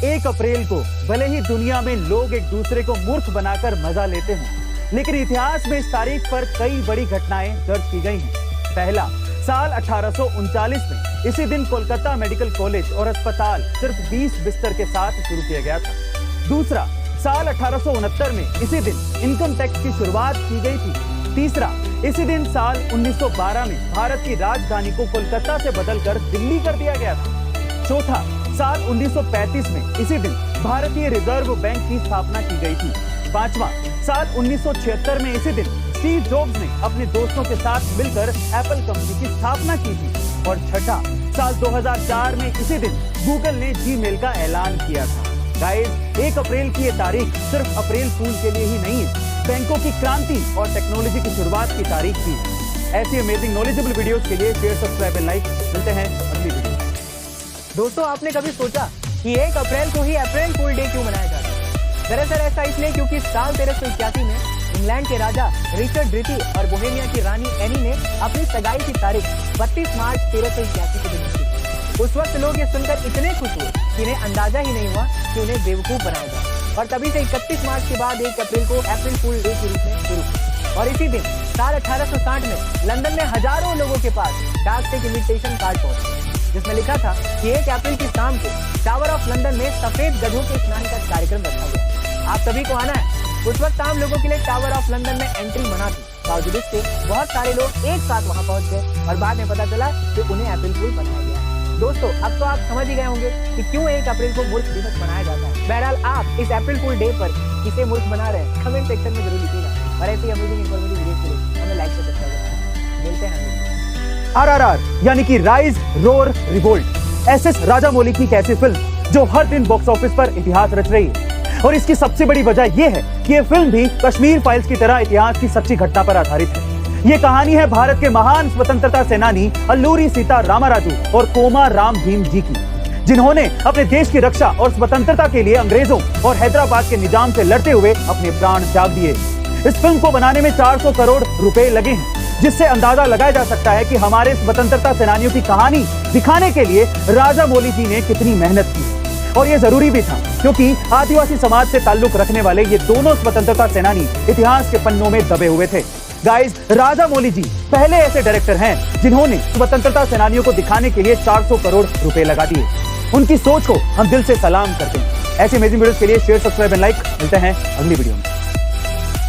1 अप्रैल को भले ही दुनिया में लोग एक दूसरे को मूर्ख बनाकर मजा लेते हों, लेकिन इतिहास में इस तारीख पर कई बड़ी घटनाएं दर्ज की गई हैं। पहला, साल 1839 में इसी दिन कोलकाता मेडिकल कॉलेज और अस्पताल सिर्फ 20 बिस्तर के साथ शुरू किया गया था। दूसरा, साल 1869 में इसी दिन इनकम टैक्स की शुरुआत की गई थी। तीसरा, इसी दिन साल 1912 में भारत की राजधानी को कोलकाता से बदलकर दिल्ली कर दिया गया था। चौथा, साल 1935 में इसी दिन भारतीय रिजर्व बैंक की स्थापना की गई थी। पांचवा, साल 1976 में इसी दिन स्टीव जॉब्स ने अपने दोस्तों के साथ मिलकर एप्पल कंपनी की स्थापना की थी। और छठा, साल 2004 में इसी दिन गूगल ने जीमेल का ऐलान किया था। गाइस, 1 अप्रैल की ये तारीख सिर्फ अप्रैल फूल के लिए ही नहीं है, बैंकों की क्रांति और टेक्नोलॉजी की शुरुआत की तारीख भी है। ऐसी अमेजिंग नॉलेजेबल वीडियोस के लिए शेयर, सब्सक्राइब एंड लाइक। मिलते हैं अगली वीडियो। दोस्तों, आपने कभी सोचा कि 1 अप्रैल को ही अप्रैल फूल डे क्यों मनाया जाता है? दरअसल ऐसा इसलिए क्योंकि साल 1381 में इंग्लैंड के राजा रिचर्ड द्वितीय और बोहेमिया की रानी एनी ने अपनी सगाई की तारीख 32 मार्च 1381 को दी थी। उस वक्त लोग ये सुनकर इतने खुश हुए कि इन्हें अंदाजा ही नहीं हुआ कि उन्हें बेवकूफ बनाया जाए। और तभी से 31 मार्च के बाद 1 अप्रैल को अप्रैल फूल डे के रूप में शुरू हुआ। और इसी दिन साल 1860 में लंदन में हजारों लोगों के पास डाक से एक इन्विटेशन कार्ड पहुंचा, जिसमें लिखा था कि 1 अप्रैल की शाम को टावर ऑफ लंदन में सफेद गधों के स्नान का कार्यक्रम रखा गया। आप सभी को आना है। उस वक्त आम लोगों के लिए टावर ऑफ लंदन में एंट्री मना थी। बावजूद इसके बहुत सारे लोग एक साथ वहां पहुंच गए और बाद में पता चला कि उन्हें अप्रैल फूल बनाया गया। दोस्तों, अब तो आप समझ ही गए होंगे कि क्यों 1 अप्रैल को मूर्ख दिवस मनाया जाता है। बहरहाल, आप इस अप्रैल फूल डे पर किसे मूर्ख बना रहे हैं, कमेंट सेक्शन में जरूर लिखिएगा। और ऐसी अमेजिंग इन्फॉर्मेटिव वीडियो के लिए हमें लाइक से सब्सक्राइब करना। मिलते हैं RRR यानी कि rise roar revolt, SS Rajamouli की एक ऐसी फिल्म जो हर दिन बॉक्स ऑफिस पर इतिहास रच रही है। और इसकी सबसे बड़ी वजह यह है कि ये फिल्म भी कश्मीर फाइल्स की तरह इतिहास की सच्ची घटना पर आधारित है। ये कहानी है भारत के महान स्वतंत्रता सेनानी अल्लूरी सीता रामाराजू और कोमा राम भीम जी की, जिन्होंने अपने देश की रक्षा और स्वतंत्रता के लिए अंग्रेजों और हैदराबाद के निजाम से लड़ते हुए अपने प्राण त्याग दिए। इस फिल्म को बनाने में 400 करोड़ रुपए लगे हैं, जिससे अंदाजा लगाया जा सकता है कि हमारे स्वतंत्रता सेनानियों की कहानी दिखाने के लिए राजामौली जी ने कितनी मेहनत की। और ये जरूरी भी था, क्योंकि आदिवासी समाज से ताल्लुक रखने वाले ये दोनों स्वतंत्रता सेनानी इतिहास के पन्नों में दबे हुए थे। गाइस, राजामौली जी पहले ऐसे डायरेक्टर हैं जिन्होंने स्वतंत्रता सेनानियों को दिखाने के लिए 400 करोड़ रुपए लगा दिए। उनकी सोच को हम दिल से सलाम करते हैं। ऐसे अमेजिंग वीडियोस के लिए शेयर, सब्सक्राइब एंड लाइक। मिलते हैं अगली वीडियो में।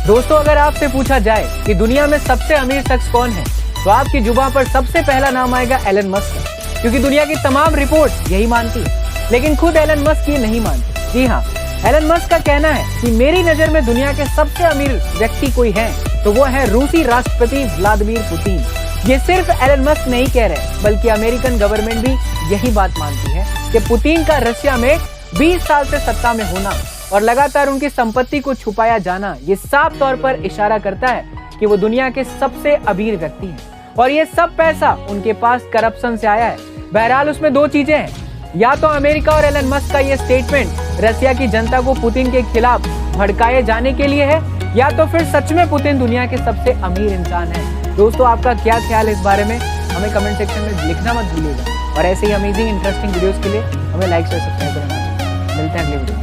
दोस्तों, अगर आपसे पूछा जाए कि दुनिया में सबसे अमीर शख्स कौन है, तो आपकी जुबान पर सबसे पहला नाम आएगा एलन मस्क, क्योंकि दुनिया की तमाम रिपोर्ट यही मानती है। लेकिन खुद एलन मस्क ये नहीं मानते। जी हाँ, एलन मस्क का कहना है कि मेरी नजर में दुनिया के सबसे अमीर व्यक्ति कोई है तो वो है रूसी राष्ट्रपति व्लादिमीर पुतिन। ये सिर्फ एलन मस्क नहीं कह रहे, बल्कि अमेरिकन गवर्नमेंट भी यही बात मानती है कि पुतिन का रशिया में 20 साल से सत्ता में होना और लगातार उनकी संपत्ति को छुपाया जाना, ये साफ तौर पर इशारा करता है कि वो दुनिया के सबसे अमीर व्यक्ति हैं। और ये सब पैसा उनके पास करप्शन से आया है। बहरहाल, उसमें 2 चीजें हैं, या तो अमेरिका और एलन मस्क का ये स्टेटमेंट रशिया की जनता को पुतिन के खिलाफ भड़काए जाने के लिए है, या तो फिर सच में पुतिन दुनिया के सबसे अमीर इंसान है। दोस्तों, आपका क्या ख्याल है इस बारे में, हमें कमेंट सेक्शन में लिखना मत भूलिएगा। और ऐसे ही अमेजिंग इंटरेस्टिंग वीडियोस के लिए हमें लाइक शेयर सब्सक्राइब करना। मिलते हैं अगले वीडियो।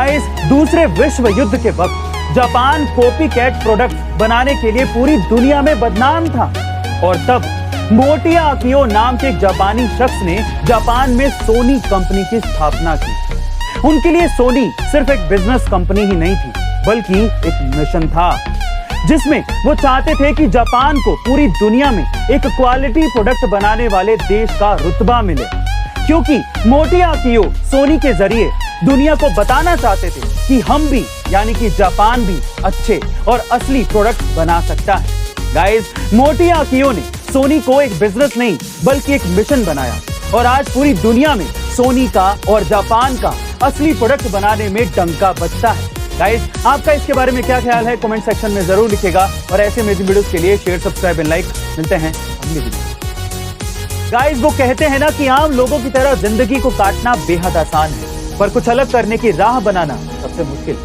इस दूसरे विश्व युद्ध के वक्त जापान कॉपी कैट प्रोडक्ट बनाने के लिए पूरी दुनिया में बदनाम था। और तब मोटिया अकियो नाम के एक जापानी शख्स ने जापान में सोनी कंपनी की स्थापना की। उनके लिए सोनी सिर्फ एक बिजनेस कंपनी ही नहीं थी, बल्कि एक मिशन था, जिसमें वो चाहते थे कि जापान को पूरी दुनिया में एक क्वालिटी प्रोडक्ट बनाने वाले देश का रुतबा मिले। क्योंकि मोटिया अकियो सोनी के जरिए दुनिया को बताना चाहते थे कि हम भी, यानी कि जापान भी अच्छे और असली प्रोडक्ट बना सकता है। गाइस, मोटिया अकियो ने सोनी को एक बिजनेस नहीं बल्कि एक मिशन बनाया और आज पूरी दुनिया में सोनी का और जापान का असली प्रोडक्ट बनाने में डंका बजता है। गाइस, आपका इसके बारे में क्या ख्याल है, कमेंट सेक्शन में जरूर लिखिएगा। और ऐसे अमेजिंग वीडियोस के लिए शेयर, सब्सक्राइब एंड लाइक। मिलते हैं अगली वीडियो। गाइस, वो कहते हैं ना कि आम लोगों की तरह जिंदगी को काटना बेहद आसान है, पर कुछ अलग करने की राह बनाना सबसे मुश्किल।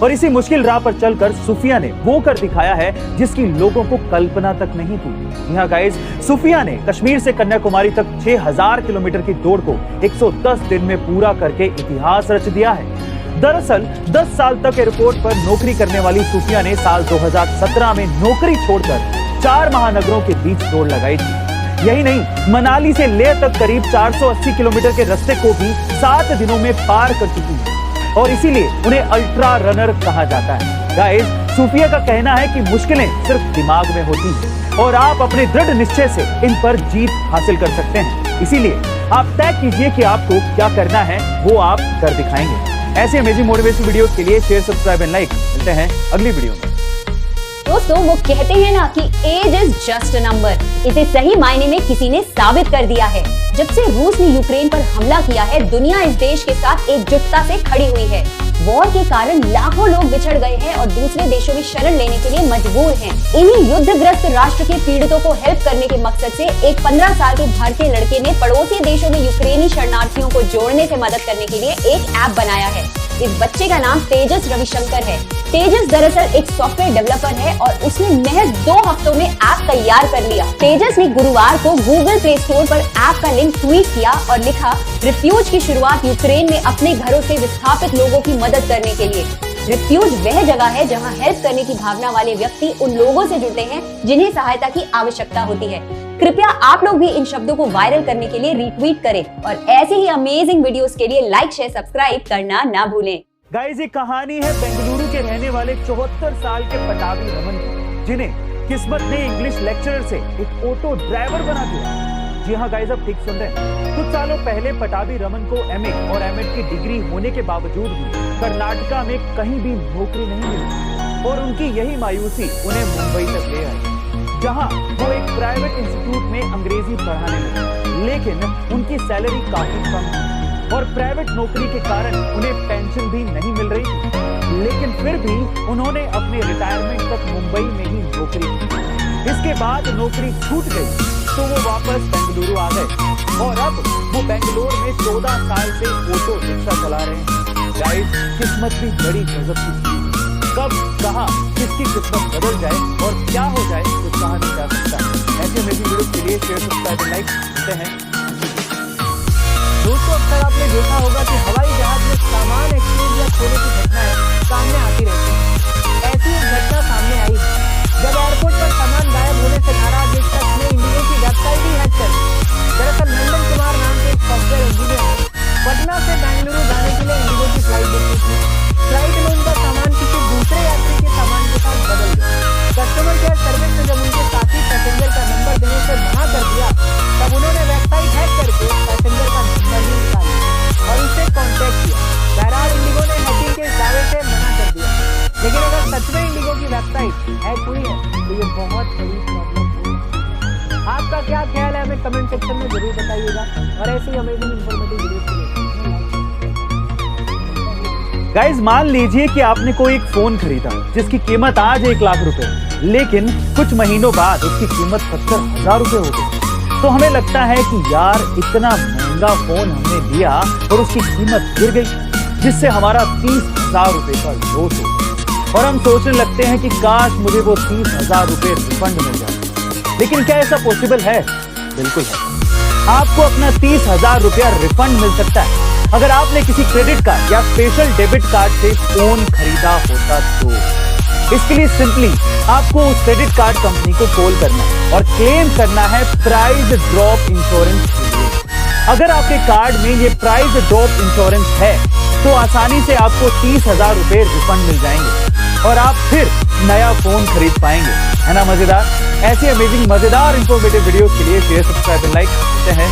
और इसी मुश्किल राह पर चलकर सूफिया ने वो कर दिखाया है जिसकी लोगों को कल्पना तक नहीं थी। यहाँ गाइस, सूफिया ने कश्मीर से कन्याकुमारी तक 6000 किलोमीटर की दौड़ को 110 दिन में पूरा करके इतिहास रच दिया है। दरअसल 10 साल तक एयरपोर्ट पर नौकरी करने वाली सूफिया ने साल 2017 में नौकरी छोड़कर 4 महानगरों के बीच दौड़ लगाई थी। यही नहीं, मनाली से लेह तक करीब 480 किलोमीटर के रास्ते को भी 7 दिनों में पार कर चुकी है और इसीलिए उन्हें अल्ट्रा रनर कहा जाता है। गाइस, सूफिया का कहना है कि मुश्किलें सिर्फ दिमाग में होती हैं और आप अपने दृढ़ निश्चय से इन पर जीत हासिल कर सकते हैं। इसीलिए आप तय कीजिए कि आपको क्या करना है, वो आप कर दिखाएंगे। ऐसे अमेजिंग मोटिवेशनल वीडियोस के लिए शेयर, सब्सक्राइब एंड लाइक। मिलते हैं अगली वीडियो में। दोस्तों, वो कहते हैं ना कि age is just a number. इसे सही मायने में किसी ने साबित कर दिया है। जब से रूस ने यूक्रेन पर हमला किया है, दुनिया इस देश के साथ एकजुटता से खड़ी हुई है। वॉर के कारण लाखों लोग बिछड़ गए हैं और दूसरे देशों में शरण लेने के लिए मजबूर हैं। इन्हीं युद्धग्रस्त राष्ट्र के पीड़ितों को हेल्प करने के मकसद से एक 15 साल के भारतीय लड़के ने पड़ोसी देशों में यूक्रेनी शरणार्थियों को जोड़ने से मदद करने के लिए एक ऐप बनाया है। इस बच्चे का नाम तेजस रविशंकर है। तेजस दरअसल एक सॉफ्टवेयर डेवलपर है और उसने महज 2 हफ्तों में ऐप तैयार कर लिया। तेजस ने गुरुवार को गूगल प्ले स्टोर पर ऐप का लिंक ट्वीट किया और लिखा, रिफ्यूज की शुरुआत यूक्रेन में अपने घरों से विस्थापित लोगों की मदद करने के लिए। रिफ्यूज वह जगह है जहां हेल्प करने की भावना वाले व्यक्ति उन लोगों से जुड़ते हैं जिन्हें सहायता की आवश्यकता होती है। कृपया आप लोग भी इन शब्दों को वायरल करने के लिए रीट्वीट करें और ऐसे ही अमेजिंग वीडियोस के लिए लाइक, शेयर, सब्सक्राइब करना ना भूलें। गाइस, ये कहानी है बेंगलुरु के रहने वाले 74 साल के पटावी रमन की, जिन्हें किस्मत ने इंग्लिश लेक्चरर से एक ऑटो ड्राइवर बना दिया। जी हाँ गाइस, आप ठीक सुन रहे हैं। कुछ सालों पहले पटावी रमन को एमए और एमएड की डिग्री होने के बावजूद भी कर्नाटका में कहीं भी नौकरी नहीं मिली और उनकी यही मायूसी उन्हें मुंबई तक ले आई, जहां वो एक प्राइवेट इंस्टीट्यूट में अंग्रेजी पढ़ाने लगे। लेकिन उनकी सैलरी काफी कम थी और प्राइवेट नौकरी के कारण उन्हें पेंशन भी नहीं मिल रही थी। लेकिन फिर भी उन्होंने अपने रिटायरमेंट तक मुंबई में ही नौकरी की। इसके बाद नौकरी छूट गई तो वो वापस बेंगलुरु आ गए और अब वो बेंगलोर में 14 साल से ऑटो रिक्शा चला रहे हैं। गाइस, किस्मत भी बड़ी गजब की चीज है। कब कहां किसकी किस्मत बदल जाए और क्या हो जाए कुछ कहा नहीं जा सकता। ऐसे अमेजिंग वीडियो के लिए शेयर, सब्सक्राइब, लाइक करते हैं। दोस्तों, अक्सर आपने देखा होगा कि हवाई जहाज में सामान एक्सचेंज या खोने की घटनाएं सामने आती रहती है। ऐसी एक घटना सामने आई जब एयरपोर्ट पर सामान गायब होने से नाराज एक शख्स ने इंडिगो की वेबसाइट ही हैक कर दी। दरअसल नंदन कुमार नाम के एक सॉफ्टवेयर इंजीनियर ने पटना से बेंगलुरु जाने के लिए इंडिगो की फ्लाइट बुक की थी। फ्लाइट में उनका सामान किसी दूसरे यात्री के सामान के साथ बदल गया। कस्टमर केयर सर्विस ने जब उनके साथी पैसेंजर का नंबर देने से मना कर दिया, तब उन्होंने वेबसाइट हैक करके पैसेंजर का नंबर ही निकाला और उससे कांटेक्ट किया। बहरहाल इंडिगो ने हैकिंग के दावे से मना कर दिया। लेकिन अगर सच में इंडिगो की वेबसाइट हैक हुई है तो ये बहुत बड़ी प्रॉब्लम हुई है। आपका क्या ख्याल है, हमें कमेंट सेक्शन में जरूर बताइएगा और ऐसे ही अमेजिंग इंफॉर्मेटिव वीडियोस के लिए गाइस, मान लीजिए कि आपने कोई एक फोन खरीदा जिसकी कीमत आज 1 लाख रुपए, लेकिन कुछ महीनों बाद उसकी कीमत 70,000 रुपए हो गई। तो हमें लगता है कि यार इतना महंगा फोन हमने लिया और उसकी कीमत गिर गई, जिससे हमारा 30,000 रुपए का लॉस हो और हम सोचने लगते हैं कि काश मुझे वो 30,000 रुपए रिफंड मिल जाए। लेकिन क्या ऐसा पॉसिबल है? बिल्कुल है। आपको अपना 30,000 रुपया रिफंड मिल सकता है अगर आपने किसी क्रेडिट कार्ड या स्पेशल डेबिट कार्ड से फोन खरीदा होता तो। इसके लिए सिंपली आपको उस क्रेडिट कार्ड कंपनी को कॉल करना और क्लेम करना है प्राइस ड्रॉप इंश्योरेंस के लिए। अगर आपके कार्ड में ये प्राइस ड्रॉप इंश्योरेंस है तो आसानी से आपको 30,000 रुपए रिफंड मिल जाएंगे और आप फिर नया फोन खरीद पाएंगे। है ना मजेदार? ऐसी अमेजिंग मजेदार इंफॉर्मेटिव वीडियोस के लिए शेयर, सब्सक्राइब और लाइक करते हैं।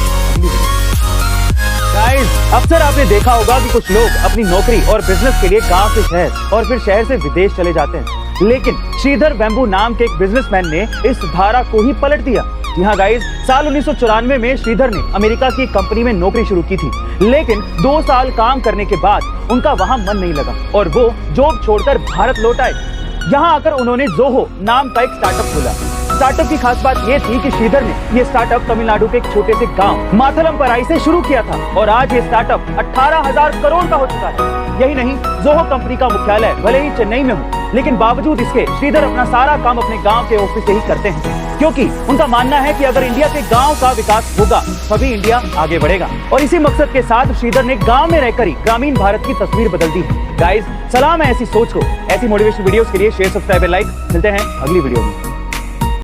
गाइस, अक्सर आपने देखा होगा कि कुछ लोग अपनी नौकरी और बिजनेस के लिए गांव से शहर और फिर शहर से विदेश चले जाते हैं। लेकिन श्रीधर वेम्बू नाम के एक बिजनेसमैन ने इस धारा को ही पलट दिया। जी हाँ गाइस, साल 1994 में श्रीधर ने अमेरिका की कंपनी में नौकरी शुरू की थी, लेकिन 2 साल काम करने के बाद उनका वहां मन नहीं लगा और वो जॉब छोड़कर भारत लौट आए। यहाँ आकर उन्होंने जोहो नाम का एक स्टार्टअप खोला। स्टार्टअप की खास बात ये थी कि श्रीधर ने ये स्टार्टअप तमिलनाडु के एक छोटे से गांव माथलम पराई से शुरू किया था और आज ये स्टार्टअप 18,000 करोड़ का हो चुका है। यही नहीं, जोहो कंपनी का मुख्यालय भले ही चेन्नई में हो, लेकिन बावजूद इसके श्रीधर अपना सारा काम अपने गांव के ऑफिस से ही करते हैं, क्योंकि उनका मानना है कि अगर इंडिया के गांव का विकास होगा तभी इंडिया आगे बढ़ेगा। और इसी मकसद के साथ श्रीधर ने गांव में रहकर ही ग्रामीण भारत की तस्वीर बदल दी है। गाइस, सलाम है ऐसी सोच को। ऐसी मोटिवेशनल वीडियोस के लिए शेयर, सब्सक्राइब, लाइक। मिलते हैं अगली वीडियो में।